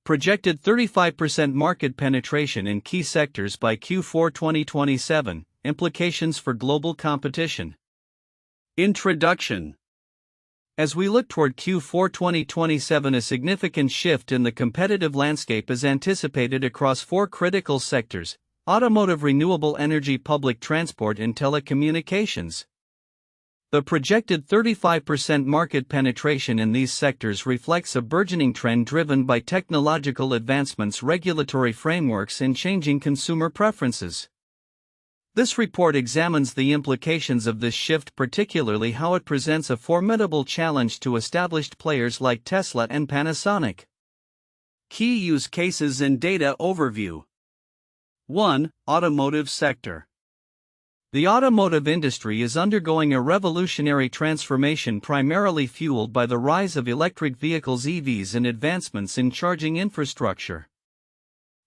Projected 35% market penetration in key sectors by Q4 2027, implications for global competition. Introduction. As we look toward Q4 2027, a significant shift in the competitive landscape is anticipated across four critical sectors: automotive, renewable energy, public transport, and telecommunications. The projected 35% market penetration in these sectors reflects a burgeoning trend driven by technological advancements, regulatory frameworks, and changing consumer preferences. This report examines the implications of this shift, particularly how it presents a formidable challenge to established players like Tesla and Panasonic. Key use cases and data overview. 1. Automotive sector. The automotive industry is undergoing a revolutionary transformation primarily fueled by the rise of electric vehicles (EVs) and advancements in charging infrastructure.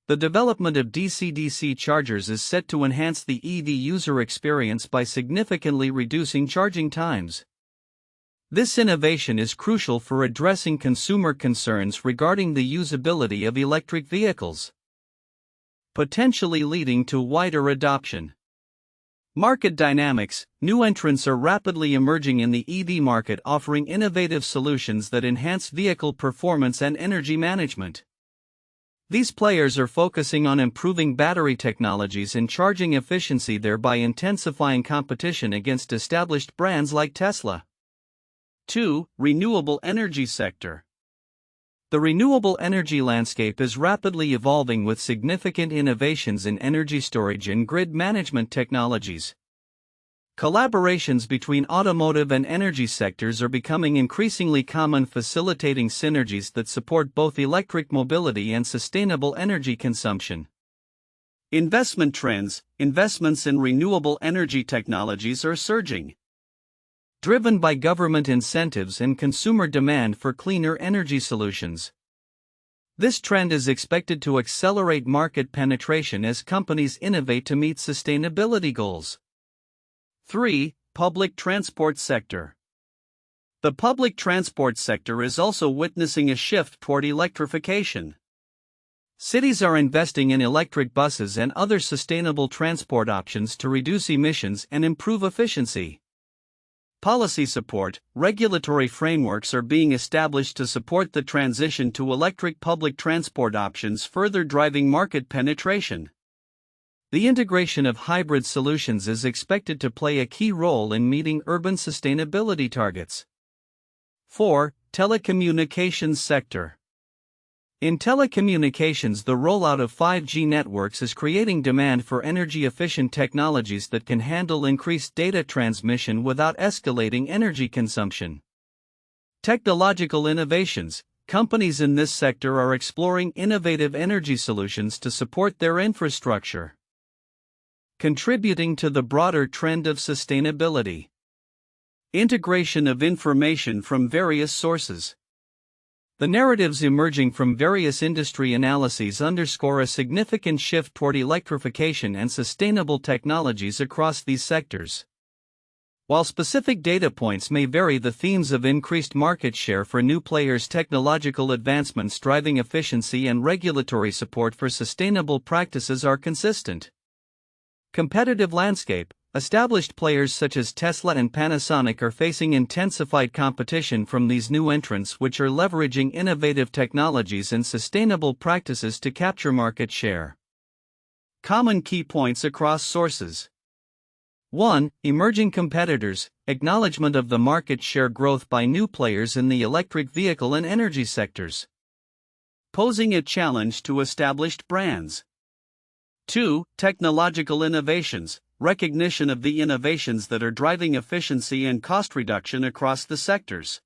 The development of DC-DC chargers is set to enhance the EV user experience by significantly reducing charging times. This innovation is crucial for addressing consumer concerns regarding the usability of electric vehicles, potentially leading to wider adoption. Market dynamics. New entrants are rapidly emerging in the EV market, offering innovative solutions that enhance vehicle performance and energy management. These players are focusing on improving battery technologies and charging efficiency, thereby intensifying competition against established brands like Tesla. 2. Renewable energy sector. The renewable energy landscape is rapidly evolving with significant innovations in energy storage and grid management technologies. Collaborations between automotive and energy sectors are becoming increasingly common, facilitating synergies that support both electric mobility and sustainable energy consumption. Investment trends. Investments in renewable energy technologies are surging, driven by government incentives and consumer demand for cleaner energy solutions. This trend is expected to accelerate market penetration as companies innovate to meet sustainability goals. 3. Public transport sector. The public transport sector is also witnessing a shift toward electrification. Cities are investing in electric buses and other sustainable transport options to reduce emissions and improve efficiency. Policy support. Regulatory frameworks are being established to support the transition to electric public transport options, further driving market penetration. The integration of hybrid solutions is expected to play a key role in meeting urban sustainability targets. 4. Telecommunications sector. In telecommunications, the rollout of 5G networks is creating demand for energy-efficient technologies that can handle increased data transmission without escalating energy consumption. Technological innovations. Companies in this sector are exploring innovative energy solutions to support their infrastructure, contributing to the broader trend of sustainability. Integration of information from various sources. The narratives emerging from various industry analyses underscore a significant shift toward electrification and sustainable technologies across these sectors. While specific data points may vary, the themes of increased market share for new players, technological advancements driving efficiency, and regulatory support for sustainable practices are consistent. Competitive landscape. Established players such as Tesla and Panasonic are facing intensified competition from these new entrants, which are leveraging innovative technologies and sustainable practices to capture market share. Common key points across sources. 1. Emerging competitors. Acknowledgement of the market share growth by new players in the electric vehicle and energy sectors, posing a challenge to established brands. 2. Technological innovations. Recognition of the innovations that are driving efficiency and cost reduction across the sectors.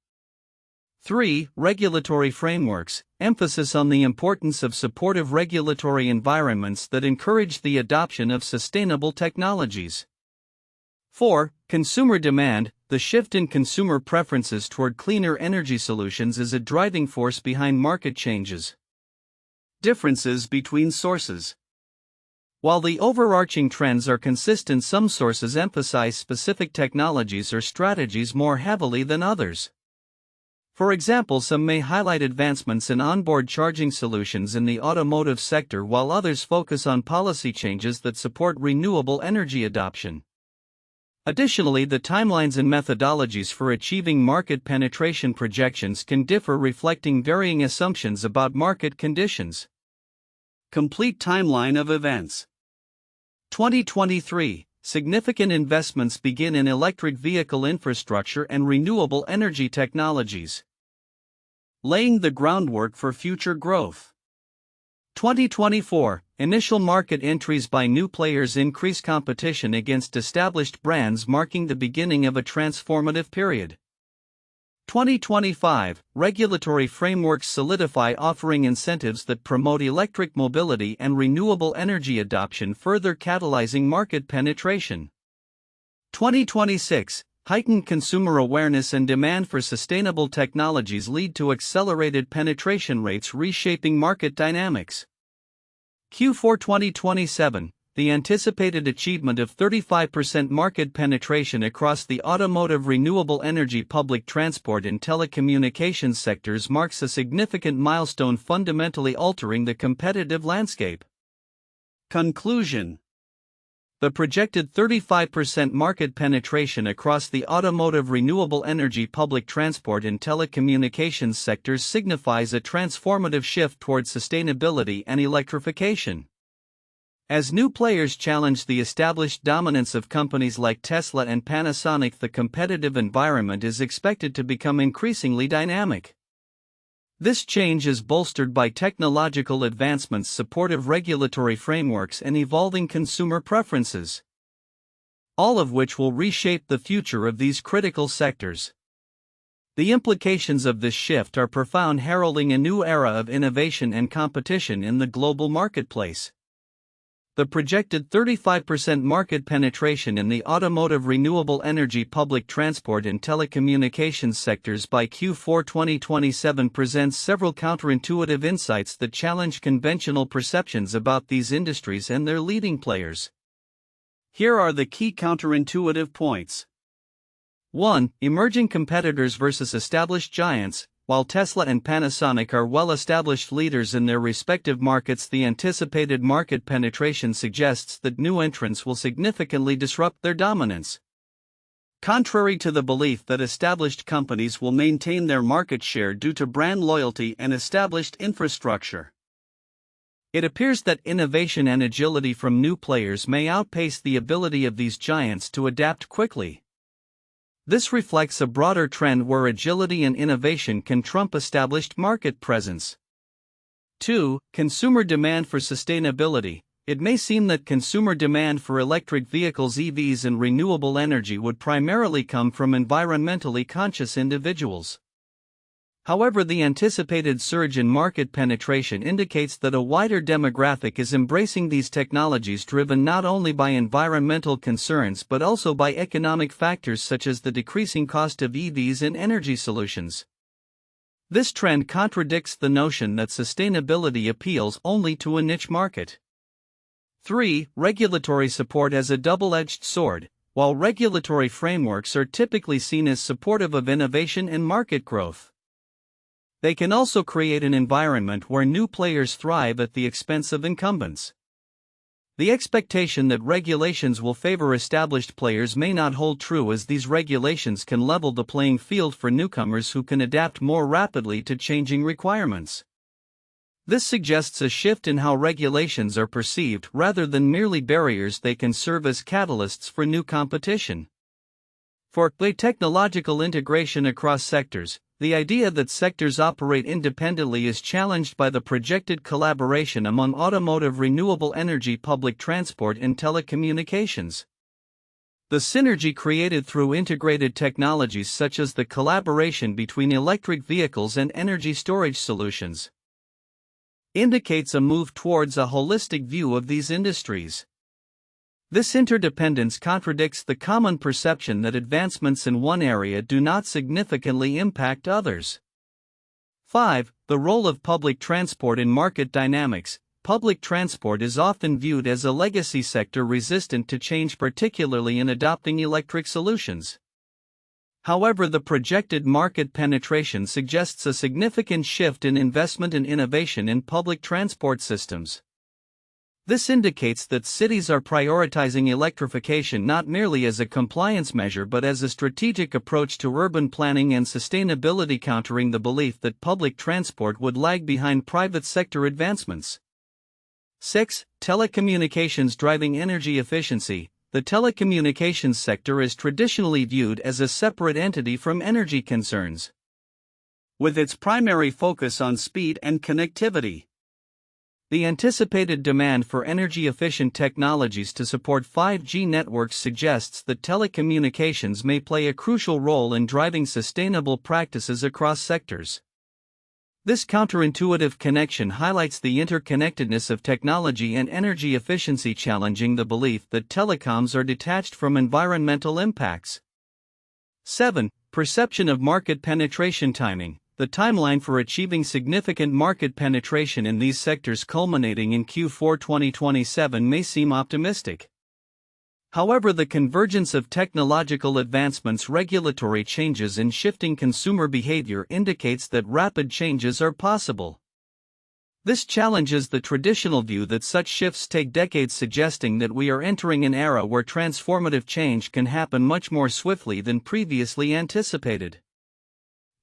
3. Regulatory frameworks. Emphasis on the importance of supportive regulatory environments that encourage the adoption of sustainable technologies. 4. Consumer demand. The shift in consumer preferences toward cleaner energy solutions is a driving force behind market changes. Differences between sources. While the overarching trends are consistent, some sources emphasize specific technologies or strategies more heavily than others. For example, some may highlight advancements in onboard charging solutions in the automotive sector, while others focus on policy changes that support renewable energy adoption. Additionally, the timelines and methodologies for achieving market penetration projections can differ, reflecting varying assumptions about market conditions. Complete timeline of events. 2023. Significant investments begin in electric vehicle infrastructure and renewable energy technologies, laying the groundwork for future growth. 2024. Initial market entries by new players increase competition against established brands, marking the beginning of a transformative period. 2025. Regulatory frameworks solidify, offering incentives that promote electric mobility and renewable energy adoption, further catalyzing market penetration. 2026. Heightened consumer awareness and demand for sustainable technologies lead to accelerated penetration rates, reshaping market dynamics. Q4 2027. The anticipated achievement of 35% market penetration across the automotive, renewable energy, public transport, and telecommunications sectors marks a significant milestone, fundamentally altering the competitive landscape. Conclusion. The projected 35% market penetration across the automotive, renewable energy, public transport, and telecommunications sectors signifies a transformative shift towards sustainability and electrification. As new players challenge the established dominance of companies like Tesla and Panasonic, the competitive environment is expected to become increasingly dynamic. This change is bolstered by technological advancements, supportive regulatory frameworks, and evolving consumer preferences, all of which will reshape the future of these critical sectors. The implications of this shift are profound, heralding a new era of innovation and competition in the global marketplace. The projected 35% market penetration in the automotive, renewable energy, public transport, and telecommunications sectors by Q4 2027 presents several counterintuitive insights that challenge conventional perceptions about these industries and their leading players. Here are the key counterintuitive points. 1. Emerging competitors versus established giants. While Tesla and Panasonic are well-established leaders in their respective markets, the anticipated market penetration suggests that new entrants will significantly disrupt their dominance. Contrary to the belief that established companies will maintain their market share due to brand loyalty and established infrastructure, it appears that innovation and agility from new players may outpace the ability of these giants to adapt quickly. This reflects a broader trend where agility and innovation can trump established market presence. 2. Consumer demand for sustainability. It may seem that consumer demand for electric vehicles, EVs, and renewable energy would primarily come from environmentally conscious individuals. However, the anticipated surge in market penetration indicates that a wider demographic is embracing these technologies, driven not only by environmental concerns but also by economic factors such as the decreasing cost of EVs and energy solutions. This trend contradicts the notion that sustainability appeals only to a niche market. 3. Regulatory support as a double-edged sword. While regulatory frameworks are typically seen as supportive of innovation and market growth, they can also create an environment where new players thrive at the expense of incumbents. The expectation that regulations will favor established players may not hold true, as these regulations can level the playing field for newcomers who can adapt more rapidly to changing requirements. This suggests a shift in how regulations are perceived rather than merely barriers; they can serve as catalysts for new competition. 4. Technological integration across sectors. The idea that sectors operate independently is challenged by the projected collaboration among automotive, renewable energy, public transport, and telecommunications. The synergy created through integrated technologies such as the collaboration between electric vehicles and energy storage solutions indicates a move towards a holistic view of these industries. This interdependence contradicts the common perception that advancements in one area do not significantly impact others. 5. The role of public transport in market dynamics. Public transport is often viewed as a legacy sector resistant to change, particularly in adopting electric solutions. However, the projected market penetration suggests a significant shift in investment and innovation in public transport systems. This indicates that cities are prioritizing electrification not merely as a compliance measure but as a strategic approach to urban planning and sustainability, countering the belief that public transport would lag behind private sector advancements. 6. Telecommunications driving energy efficiency. The telecommunications sector is traditionally viewed as a separate entity from energy concerns, with its primary focus on speed and connectivity. The anticipated demand for energy-efficient technologies to support 5G networks suggests that telecommunications may play a crucial role in driving sustainable practices across sectors. This counterintuitive connection highlights the interconnectedness of technology and energy efficiency, challenging the belief that telecoms are detached from environmental impacts. 7. Perception of market penetration timing. The timeline for achieving significant market penetration in these sectors, culminating in Q4 2027, may seem optimistic. However, the convergence of technological advancements, regulatory changes, and shifting consumer behavior indicates that rapid changes are possible. This challenges the traditional view that such shifts take decades, suggesting that we are entering an era where transformative change can happen much more swiftly than previously anticipated.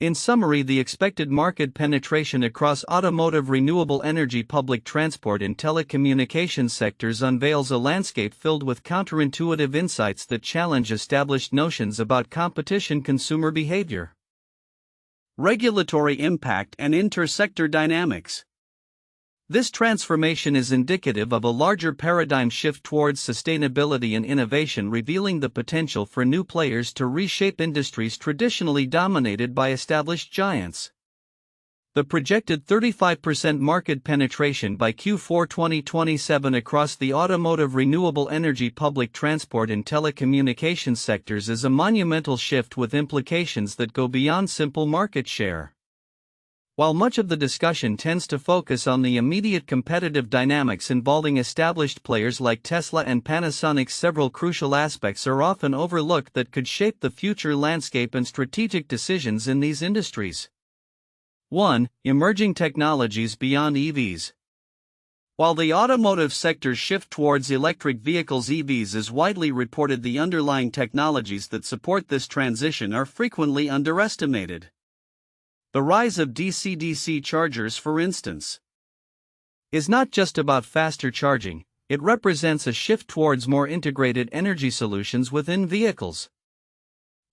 In summary, the expected market penetration across automotive, renewable energy, public transport, and telecommunications sectors unveils a landscape filled with counterintuitive insights that challenge established notions about competition, consumer behavior, regulatory impact, and inter-sector dynamics. This transformation is indicative of a larger paradigm shift towards sustainability and innovation, revealing the potential for new players to reshape industries traditionally dominated by established giants. The projected 35% market penetration by Q4 2027 across the automotive, renewable energy, public transport, and telecommunications sectors is a monumental shift with implications that go beyond simple market share. While much of the discussion tends to focus on the immediate competitive dynamics involving established players like Tesla and Panasonic, several crucial aspects are often overlooked that could shape the future landscape and strategic decisions in these industries. 1. Emerging technologies beyond EVs. While the automotive sector's shift towards electric vehicles (EVs) is widely reported, the underlying technologies that support this transition are frequently underestimated. The rise of DC-DC chargers, for instance, is not just about faster charging, it represents a shift towards more integrated energy solutions within vehicles.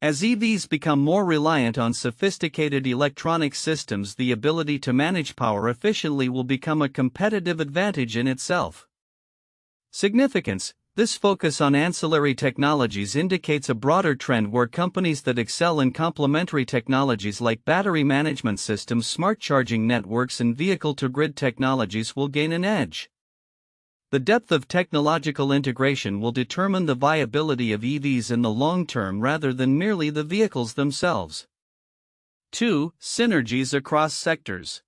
As EVs become more reliant on sophisticated electronic systems, the ability to manage power efficiently will become a competitive advantage in itself. Significance. This focus on ancillary technologies indicates a broader trend where companies that excel in complementary technologies like battery management systems, smart charging networks, and vehicle-to-grid technologies will gain an edge. The depth of technological integration will determine the viability of EVs in the long term rather than merely the vehicles themselves. 2. Synergies across sectors.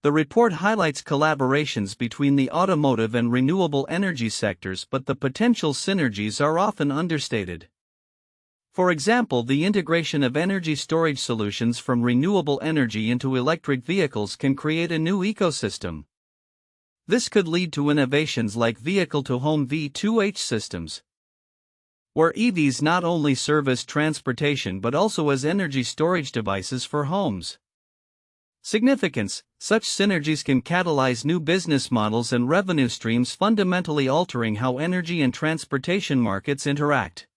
The report highlights collaborations between the automotive and renewable energy sectors, but the potential synergies are often understated. For example, the integration of energy storage solutions from renewable energy into electric vehicles can create a new ecosystem. This could lead to innovations like vehicle-to-home V2H systems, where EVs not only serve as transportation but also as energy storage devices for homes. Significance. Such synergies can catalyze new business models and revenue streams, fundamentally altering how energy and transportation markets interact.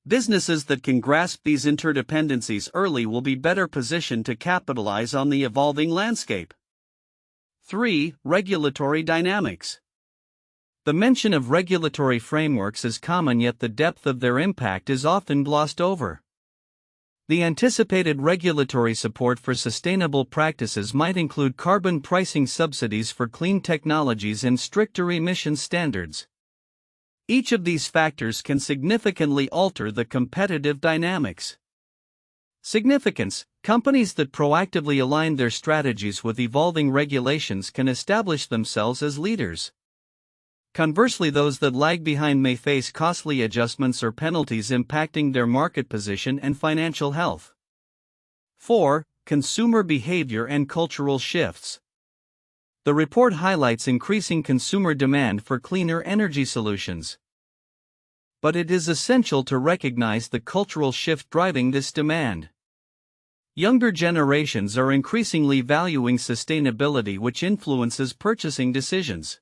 Businesses that can grasp these interdependencies early will be better positioned to capitalize on the evolving landscape. 3. Regulatory dynamics. The mention of regulatory frameworks is common, yet the depth of their impact is often glossed over. The anticipated regulatory support for sustainable practices might include carbon pricing, subsidies for clean technologies, and stricter emissions standards. Each of these factors can significantly alter the competitive dynamics. Significance. Companies that proactively align their strategies with evolving regulations can establish themselves as leaders. Conversely, those that lag behind may face costly adjustments or penalties impacting their market position and financial health. 4. Consumer behavior and cultural shifts. The report highlights increasing consumer demand for cleaner energy solutions. But it is essential to recognize the cultural shift driving this demand. Younger generations are increasingly valuing sustainability, which influences purchasing decisions.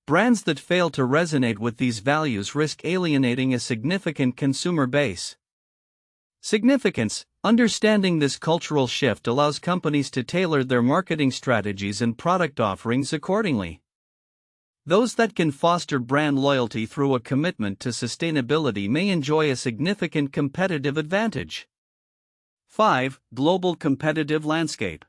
Brands that fail to resonate with these values risk alienating a significant consumer base. Significance: understanding this cultural shift allows companies to tailor their marketing strategies and product offerings accordingly. Those that can foster brand loyalty through a commitment to sustainability may enjoy a significant competitive advantage. 5. Global competitive landscape.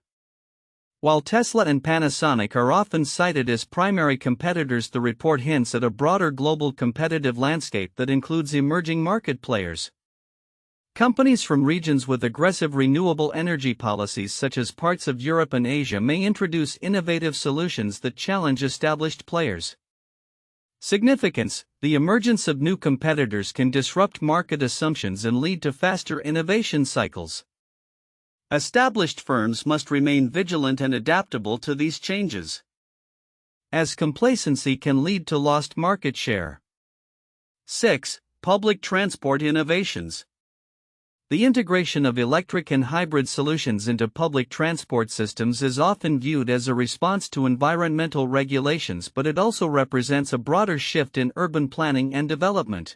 While Tesla and Panasonic are often cited as primary competitors, the report hints at a broader global competitive landscape that includes emerging market players. Companies from regions with aggressive renewable energy policies, such as parts of Europe and Asia, may introduce innovative solutions that challenge established players. Significance: the emergence of new competitors can disrupt market assumptions and lead to faster innovation cycles. Established firms must remain vigilant and adaptable to these changes, as complacency can lead to lost market share. 6. Public transport innovations. The integration of electric and hybrid solutions into public transport systems is often viewed as a response to environmental regulations, but it also represents a broader shift in urban planning and development.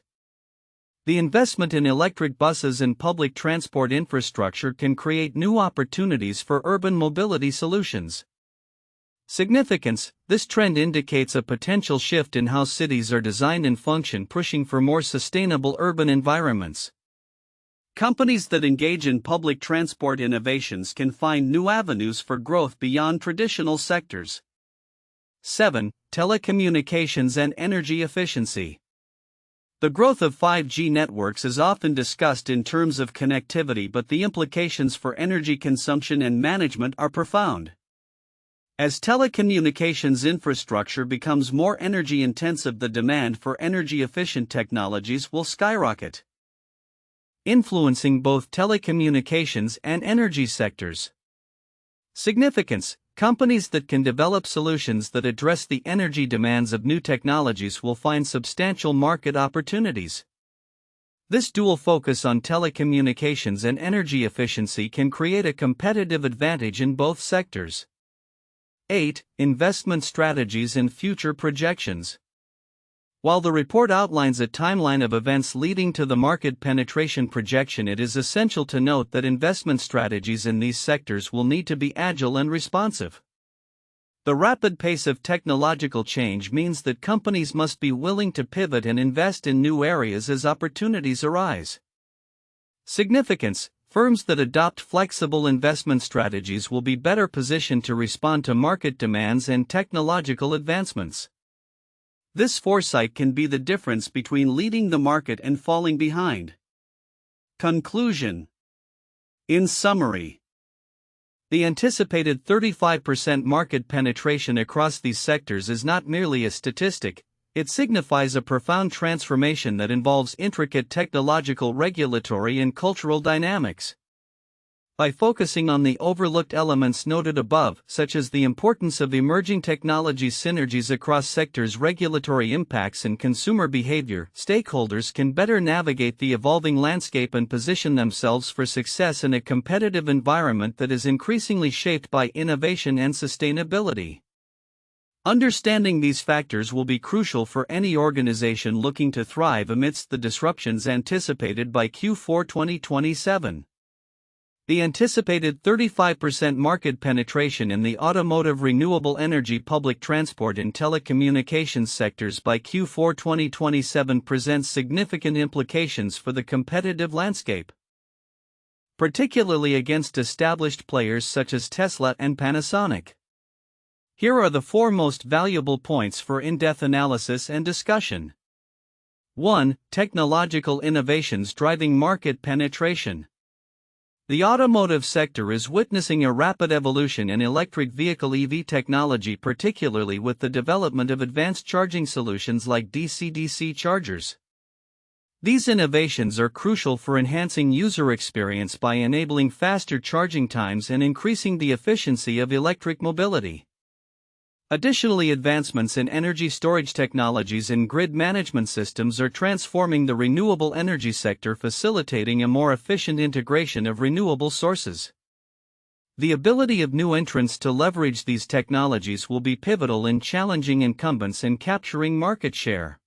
The investment in electric buses and public transport infrastructure can create new opportunities for urban mobility solutions. Significance: this trend indicates a potential shift in how cities are designed and function, pushing for more sustainable urban environments. Companies that engage in public transport innovations can find new avenues for growth beyond traditional sectors. 7. Telecommunications and energy efficiency. The growth of 5G networks is often discussed in terms of connectivity, but the implications for energy consumption and management are profound. As telecommunications infrastructure becomes more energy intensive, the demand for energy efficient technologies will skyrocket, influencing both telecommunications and energy sectors. Significance: companies that can develop solutions that address the energy demands of new technologies will find substantial market opportunities. This dual focus on telecommunications and energy efficiency can create a competitive advantage in both sectors. 8. Investment strategies and future projections. While the report outlines a timeline of events leading to the market penetration projection, it is essential to note that investment strategies in these sectors will need to be agile and responsive. The rapid pace of technological change means that companies must be willing to pivot and invest in new areas as opportunities arise. Significance: firms that adopt flexible investment strategies will be better positioned to respond to market demands and technological advancements. This foresight can be the difference between leading the market and falling behind. Conclusion. In summary, the anticipated 35% market penetration across these sectors is not merely a statistic, it signifies a profound transformation that involves intricate technological, regulatory, and cultural dynamics. By focusing on the overlooked elements noted above, such as the importance of emerging technologies, synergies across sectors, regulatory impacts, and consumer behavior, stakeholders can better navigate the evolving landscape and position themselves for success in a competitive environment that is increasingly shaped by innovation and sustainability. Understanding these factors will be crucial for any organization looking to thrive amidst the disruptions anticipated by Q4 2027. The anticipated 35% market penetration in the automotive, renewable energy, public transport, and telecommunications sectors by Q4 2027 presents significant implications for the competitive landscape, particularly against established players such as Tesla and Panasonic. Here are the 4 most valuable points for in-depth analysis and discussion. 1. Technological innovations driving market penetration. The automotive sector is witnessing a rapid evolution in electric vehicle EV technology, particularly with the development of advanced charging solutions like DC-DC chargers. These innovations are crucial for enhancing user experience by enabling faster charging times and increasing the efficiency of electric mobility. Additionally, advancements in energy storage technologies and grid management systems are transforming the renewable energy sector, facilitating a more efficient integration of renewable sources. The ability of new entrants to leverage these technologies will be pivotal in challenging incumbents and capturing market share.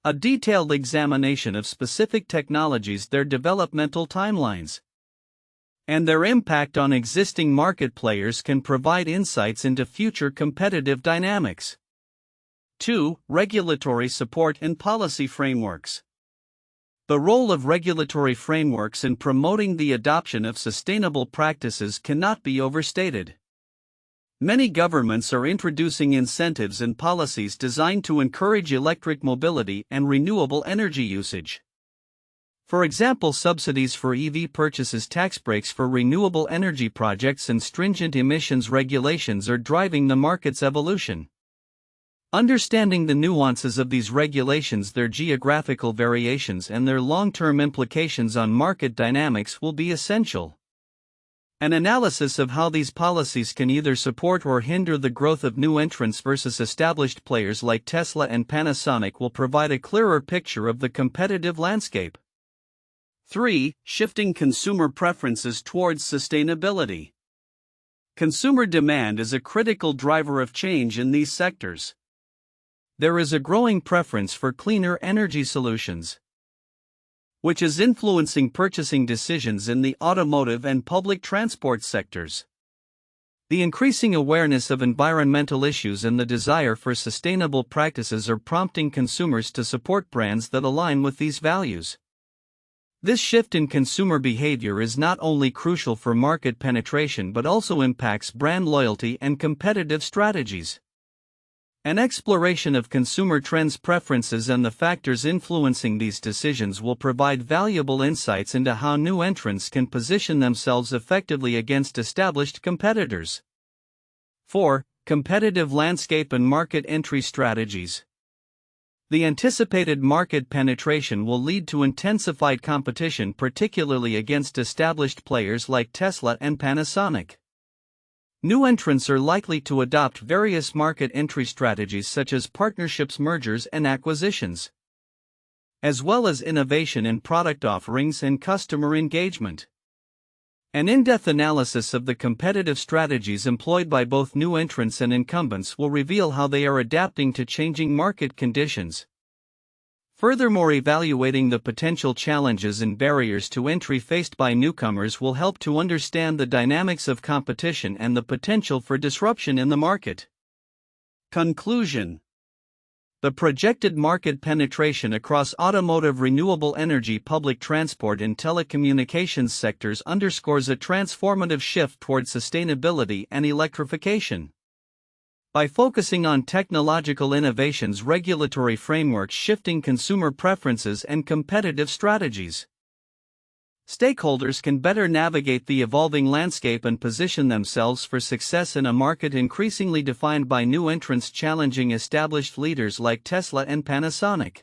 A detailed examination of specific technologies, their developmental timelines, and their impact on existing market players can provide insights into future competitive dynamics. 2. Regulatory support and policy frameworks. The role of regulatory frameworks in promoting the adoption of sustainable practices cannot be overstated. Many governments are introducing incentives and policies designed to encourage electric mobility and renewable energy usage. For example, subsidies for EV purchases, tax breaks for renewable energy projects, and stringent emissions regulations are driving the market's evolution. Understanding the nuances of these regulations, their geographical variations, and their long-term implications on market dynamics will be essential. An analysis of how these policies can either support or hinder the growth of new entrants versus established players like Tesla and Panasonic will provide a clearer picture of the competitive landscape. 3. Shifting consumer preferences towards sustainability. Consumer demand is a critical driver of change in these sectors. There is a growing preference for cleaner energy solutions, which is influencing purchasing decisions in the automotive and public transport sectors. The increasing awareness of environmental issues and the desire for sustainable practices are prompting consumers to support brands that align with these values. This shift in consumer behavior is not only crucial for market penetration but also impacts brand loyalty and competitive strategies. An exploration of consumer trends, preferences, and the factors influencing these decisions will provide valuable insights into how new entrants can position themselves effectively against established competitors. 4. Competitive landscape and market entry strategies. The anticipated market penetration will lead to intensified competition, particularly against established players like Tesla and Panasonic. New entrants are likely to adopt various market entry strategies such as partnerships, mergers, and acquisitions, as well as innovation in product offerings and customer engagement. An in-depth analysis of the competitive strategies employed by both new entrants and incumbents will reveal how they are adapting to changing market conditions. Furthermore, evaluating the potential challenges and barriers to entry faced by newcomers will help to understand the dynamics of competition and the potential for disruption in the market. Conclusion. The projected market penetration across automotive, renewable energy, public transport, and telecommunications sectors underscores a transformative shift towards sustainability and electrification. By focusing on technological innovations, regulatory frameworks, shifting consumer preferences, and competitive strategies, stakeholders can better navigate the evolving landscape and position themselves for success in a market increasingly defined by new entrants challenging established leaders like Tesla and Panasonic.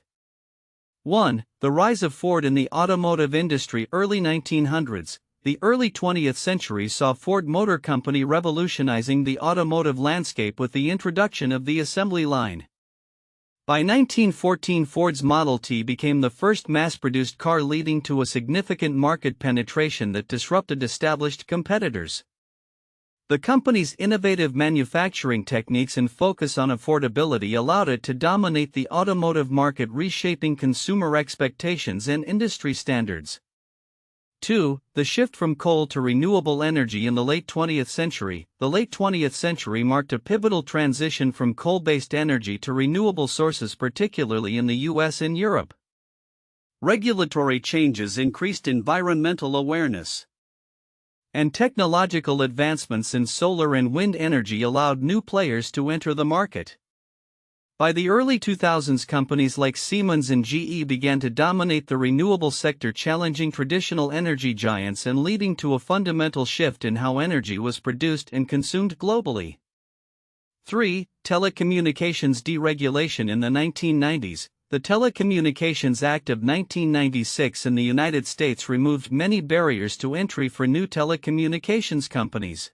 1. The rise of Ford in the automotive industry. Early 1900s. The early 20th century saw Ford Motor Company revolutionizing the automotive landscape with the introduction of the assembly line. By 1914, Ford's Model T became the first mass-produced car, leading to a significant market penetration that disrupted established competitors. The company's innovative manufacturing techniques and focus on affordability allowed it to dominate the automotive market, reshaping consumer expectations and industry standards. 2. The shift from coal to renewable energy in the late 20th century. The late 20th century marked a pivotal transition from coal-based energy to renewable sources, particularly in the US and Europe. Regulatory changes increased environmental awareness, and technological advancements in solar and wind energy allowed new players to enter the market. By the early 2000s, companies like Siemens and GE began to dominate the renewable sector, challenging traditional energy giants and leading to a fundamental shift in how energy was produced and consumed globally. 3. Telecommunications deregulation. In the 1990s, the Telecommunications Act of 1996 in the United States removed many barriers to entry for new telecommunications companies.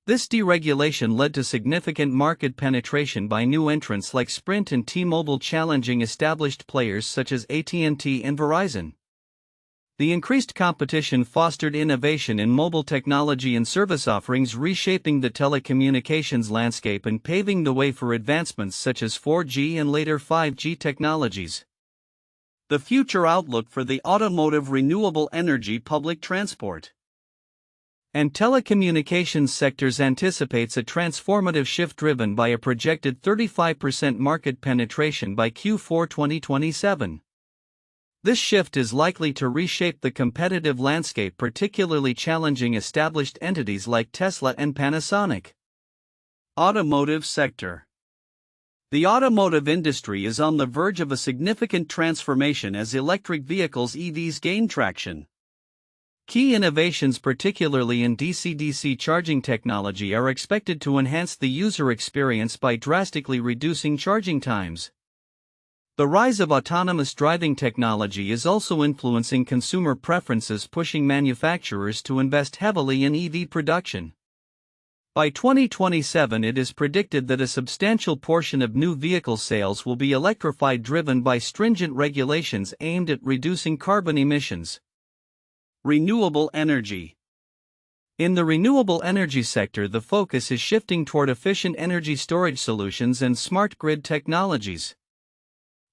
This deregulation led to significant market penetration by new entrants like Sprint and T-Mobile, challenging established players such as AT&T and Verizon. The increased competition fostered innovation in mobile technology and service offerings, reshaping the telecommunications landscape and paving the way for advancements such as 4G and later 5G technologies. The future outlook for the automotive, renewable energy, public transport, and telecommunications sectors anticipates a transformative shift driven by a projected 35% market penetration by Q4 2027. This shift is likely to reshape the competitive landscape, particularly challenging established entities like Tesla and Panasonic. Automotive sector. The automotive industry is on the verge of a significant transformation as electric vehicles (EVs) gain traction. Key innovations, particularly in DC-DC charging technology, are expected to enhance the user experience by drastically reducing charging times. The rise of autonomous driving technology is also influencing consumer preferences, pushing manufacturers to invest heavily in EV production. By 2027, it is predicted that a substantial portion of new vehicle sales will be electrified, driven by stringent regulations aimed at reducing carbon emissions. Renewable energy. In the renewable energy sector, the focus is shifting toward efficient energy storage solutions and smart grid technologies.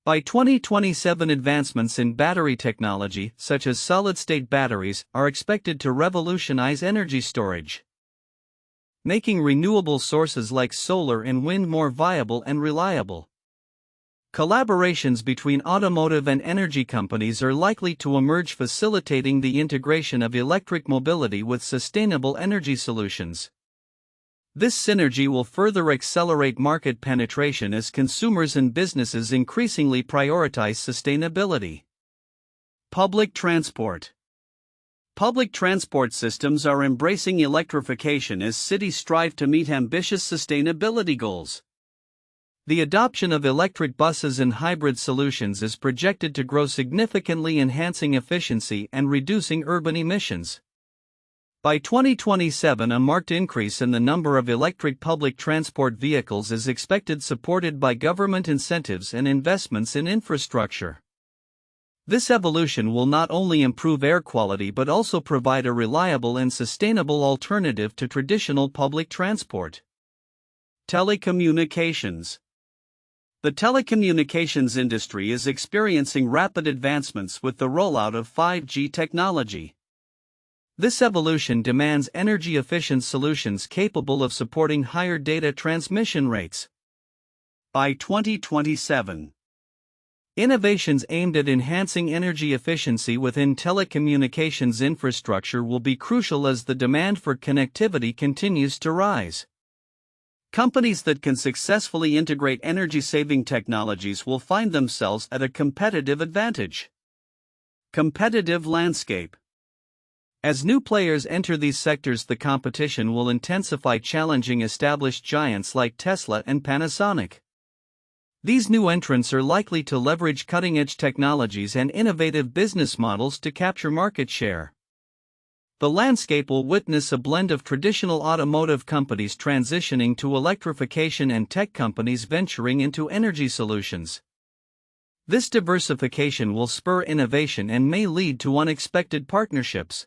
By 2027, advancements in battery technology, such as solid-state batteries, are expected to revolutionize energy storage, making renewable sources like solar and wind more viable and reliable. Collaborations between automotive and energy companies are likely to emerge, facilitating the integration of electric mobility with sustainable energy solutions. This synergy will further accelerate market penetration as consumers and businesses increasingly prioritize sustainability. Public transport. Public transport systems are embracing electrification as cities strive to meet ambitious sustainability goals. The adoption of electric buses and hybrid solutions is projected to grow significantly, enhancing efficiency and reducing urban emissions. By 2027, a marked increase in the number of electric public transport vehicles is expected, supported by government incentives and investments in infrastructure. This evolution will not only improve air quality but also provide a reliable and sustainable alternative to traditional public transport. Telecommunications. The telecommunications industry is experiencing rapid advancements with the rollout of 5G technology. This evolution demands energy-efficient solutions capable of supporting higher data transmission rates. By 2027, innovations aimed at enhancing energy efficiency within telecommunications infrastructure will be crucial as the demand for connectivity continues to rise. Companies that can successfully integrate energy-saving technologies will find themselves at a competitive advantage. Competitive landscape. As new players enter these sectors, the competition will intensify, challenging established giants like Tesla and Panasonic. These new entrants are likely to leverage cutting-edge technologies and innovative business models to capture market share. The landscape will witness a blend of traditional automotive companies transitioning to electrification and tech companies venturing into energy solutions. This diversification will spur innovation and may lead to unexpected partnerships,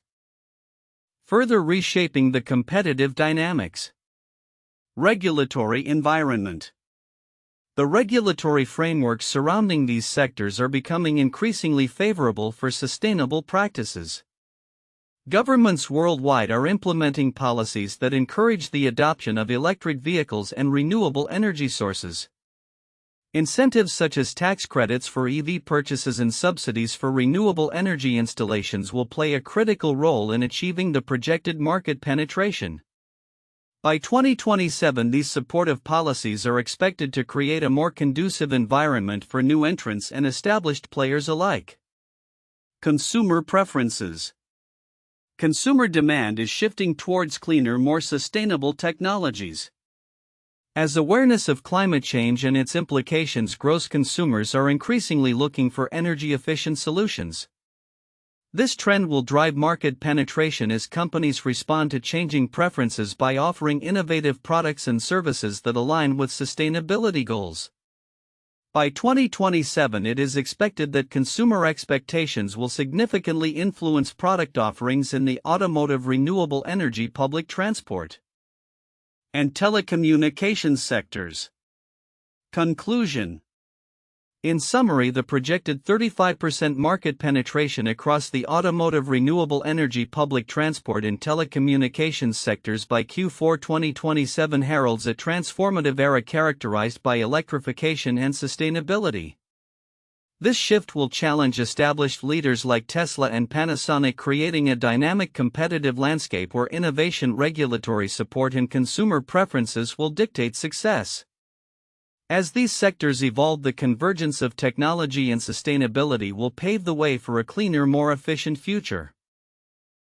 further reshaping the competitive dynamics. Regulatory environment. The regulatory frameworks surrounding these sectors are becoming increasingly favorable for sustainable practices. Governments worldwide are implementing policies that encourage the adoption of electric vehicles and renewable energy sources. Incentives such as tax credits for EV purchases and subsidies for renewable energy installations will play a critical role in achieving the projected market penetration. By 2027, these supportive policies are expected to create a more conducive environment for new entrants and established players alike. Consumer preferences. Consumer demand is shifting towards cleaner, more sustainable technologies. As awareness of climate change and its implications grows, consumers are increasingly looking for energy-efficient solutions. This trend will drive market penetration as companies respond to changing preferences by offering innovative products and services that align with sustainability goals. By 2027, it is expected that consumer expectations will significantly influence product offerings in the automotive, renewable energy, public transport, and telecommunications sectors. Conclusion. In summary, the projected 35% market penetration across the automotive, renewable energy, public transport, and telecommunications sectors by Q4 2027 heralds a transformative era characterized by electrification and sustainability. This shift will challenge established leaders like Tesla and Panasonic, creating a dynamic competitive landscape where innovation, regulatory support, and consumer preferences will dictate success. As these sectors evolve, the convergence of technology and sustainability will pave the way for a cleaner, more efficient future.